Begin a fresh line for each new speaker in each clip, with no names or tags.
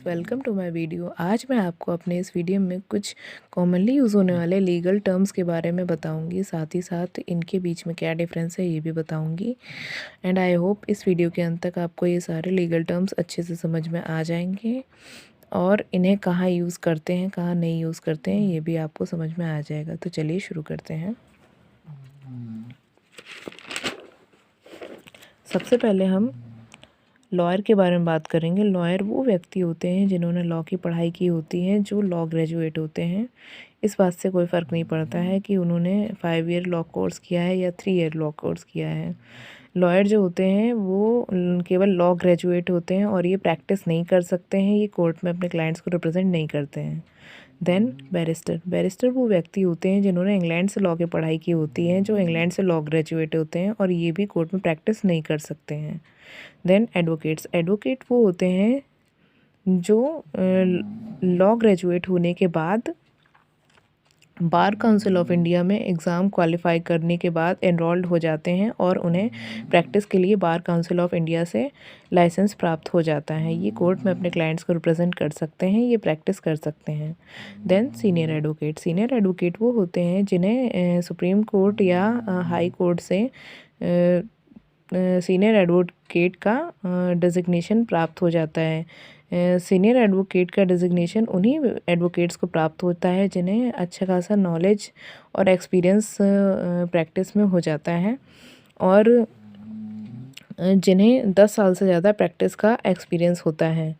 Welcome to my video. आज मैं आपको अपने इस वीडियो में कुछ कॉमनली यूज़ होने वाले लीगल टर्म्स के बारे में बताऊंगी, साथ ही साथ इनके बीच में क्या डिफरेंस है ये भी बताऊंगी। एंड आई होप इस वीडियो के अंत तक आपको ये सारे लीगल टर्म्स अच्छे से समझ में आ जाएंगे और इन्हें कहाँ यूज़ करते हैं, कहाँ नहीं यूज़ करते हैं, ये भी आपको समझ में आ जाएगा। तो चलिए शुरू करते हैं। सबसे पहले हम लॉयर के बारे में बात करेंगे। लॉयर वो व्यक्ति होते हैं जिन्होंने लॉ की पढ़ाई की होती है, जो लॉ ग्रेजुएट होते हैं। इस बात से कोई फ़र्क नहीं पड़ता है कि उन्होंने 5 ईयर लॉ कोर्स किया है या 3 ईयर लॉ कोर्स किया है। लॉयर जो होते हैं वो केवल लॉ ग्रेजुएट होते हैं और ये प्रैक्टिस नहीं कर सकते हैं, ये कोर्ट में अपने क्लाइंट्स को रिप्रेजेंट नहीं करते हैं। देन बैरिस्टर वो व्यक्ति होते हैं जिन्होंने इंग्लैंड से लॉ की पढ़ाई की होती है, जो इंग्लैंड से लॉ ग्रेजुएट होते हैं और ये भी कोर्ट में प्रैक्टिस नहीं कर सकते हैं। देन एडवोकेट वो होते हैं जो लॉ ग्रेजुएट होने के बाद बार काउंसिल ऑफ इंडिया में एग्ज़ाम क्वालिफाई करने के बाद एनरोल्ड हो जाते हैं और उन्हें प्रैक्टिस के लिए बार काउंसिल ऑफ इंडिया से लाइसेंस प्राप्त हो जाता है। ये कोर्ट में अपने क्लाइंट्स को रिप्रेजेंट कर सकते हैं, ये प्रैक्टिस कर सकते हैं। देन सीनियर एडवोकेट वो होते हैं जिन्हें सुप्रीम कोर्ट या हाई कोर्ट से सीनियर एडवोकेट का डेजिग्नेशन प्राप्त हो जाता है। सीनियर एडवोकेट का डेजिग्नेशन उन्हीं एडवोकेट्स को प्राप्त होता है जिन्हें अच्छा खासा नॉलेज और एक्सपीरियंस प्रैक्टिस में हो जाता है और जिन्हें 10 साल से ज़्यादा प्रैक्टिस का एक्सपीरियंस होता है।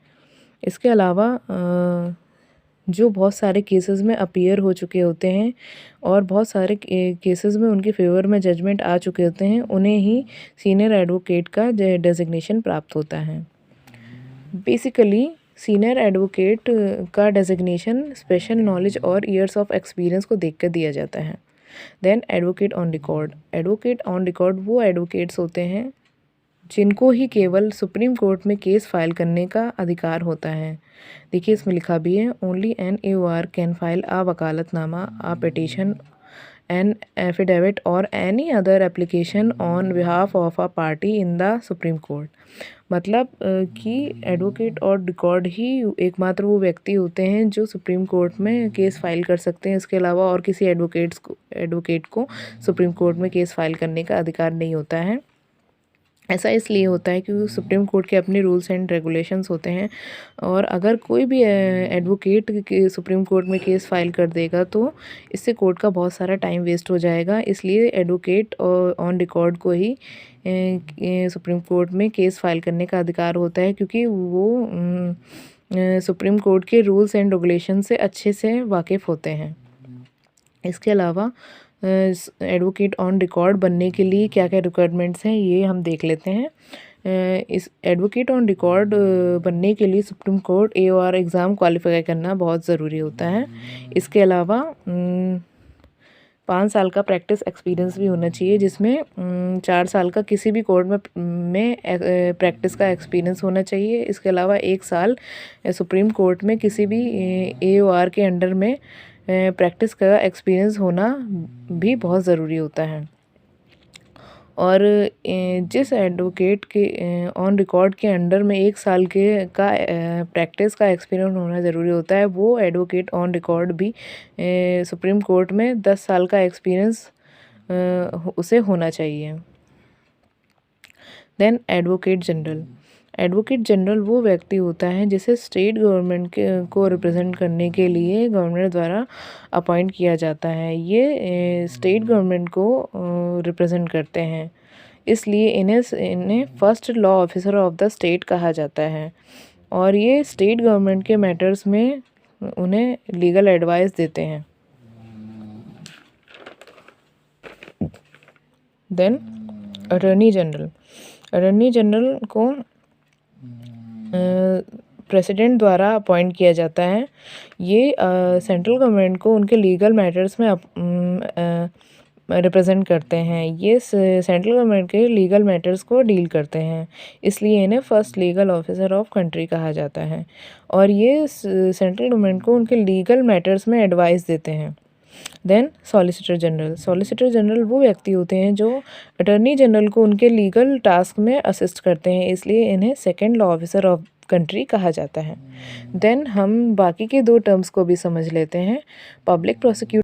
इसके अलावा जो बहुत सारे केसेस में अपीयर हो चुके होते हैं और बहुत सारे केसेस में उनके फेवर में जजमेंट आ चुके होते हैं, उन्हें ही सीनियर एडवोकेट का डेजिग्नेशन प्राप्त होता है। बेसिकली सीनियर एडवोकेट का डेजिग्नेशन स्पेशल नॉलेज और ईयर्स ऑफ एक्सपीरियंस को देखकर दिया जाता है। देन एडवोकेट ऑन रिकॉर्ड वो एडवोकेट्स होते हैं जिनको ही केवल सुप्रीम कोर्ट में केस फाइल करने का अधिकार होता है। देखिए इसमें लिखा भी है, only an AOR can file a वकालतनामा, a petition, an affidavit or any other application on behalf of a party in the supreme court. मतलब कि एडवोकेट और रिकॉर्ड ही एकमात्र वो व्यक्ति होते हैं जो सुप्रीम कोर्ट में केस फाइल कर सकते हैं। इसके अलावा और किसी एडवोकेट को सुप्रीम कोर्ट में केस फाइल करने का अधिकार नहीं होता है। ऐसा इसलिए होता है क्योंकि सुप्रीम कोर्ट के अपने रूल्स एंड रेगुलेशंस होते हैं और अगर कोई भी एडवोकेट सुप्रीम कोर्ट में केस फाइल कर देगा तो इससे कोर्ट का बहुत सारा टाइम वेस्ट हो जाएगा। इसलिए एडवोकेट ऑन रिकॉर्ड को ही सुप्रीम कोर्ट में केस फाइल करने का अधिकार होता है, क्योंकि वो सुप्रीम कोर्ट के रूल्स एंड रेगुलेशन से अच्छे से वाकिफ़ होते हैं। इसके अलावा एडवोकेट ऑन रिकॉर्ड बनने के लिए क्या क्या रिक्वायरमेंट्स हैं ये हम देख लेते हैं। इस एडवोकेट ऑन रिकॉर्ड बनने के लिए supreme court AOR exam qualify करना बहुत ज़रूरी होता है। इसके अलावा 5 साल का प्रैक्टिस एक्सपीरियंस भी होना चाहिए, जिसमें 4 साल का किसी भी कोर्ट में प्रैक्टिस का एक्सपीरियंस होना चाहिए। इसके अलावा 1 साल सुप्रीम कोर्ट में किसी भी AOR के अंडर में प्रैक्टिस का एक्सपीरियंस होना भी बहुत ज़रूरी होता है। और जिस एडवोकेट के ऑन रिकॉर्ड के अंडर में 1 साल के का प्रैक्टिस का एक्सपीरियंस होना ज़रूरी होता है, वो एडवोकेट ऑन रिकॉर्ड भी सुप्रीम कोर्ट में 10 साल का एक्सपीरियंस उसे होना चाहिए। देन एडवोकेट जनरल वो व्यक्ति होता है जिसे स्टेट गवर्नमेंट को रिप्रेजेंट करने के लिए गवर्नमेंट द्वारा अपॉइंट किया जाता है। ये स्टेट गवर्नमेंट को रिप्रेजेंट करते हैं, इसलिए इन्हें first law officer of the state कहा जाता है और ये स्टेट गवर्नमेंट के मैटर्स में उन्हें लीगल एडवाइस देते हैं। देन अटॉर्नी जनरल को प्रेसिडेंट द्वारा अपॉइंट किया जाता है। ये सेंट्रल गवर्नमेंट को उनके लीगल मैटर्स में रिप्रेजेंट करते हैं। ये सेंट्रल गवर्नमेंट के लीगल मैटर्स को डील करते हैं, इसलिए इन्हें first legal officer of country कहा जाता है और ये सेंट्रल गवर्नमेंट को उनके लीगल मैटर्स में एडवाइस देते हैं। देन सॉलिसिटर जनरल वो व्यक्ति होते हैं जो अटॉर्नी जनरल को उनके लीगल टास्क में असिस्ट करते हैं, इसलिए इन्हें second law officer of country कहा जाता है। देन हम बाकी के 2 टर्म्स को भी समझ लेते हैं। Public prosecutor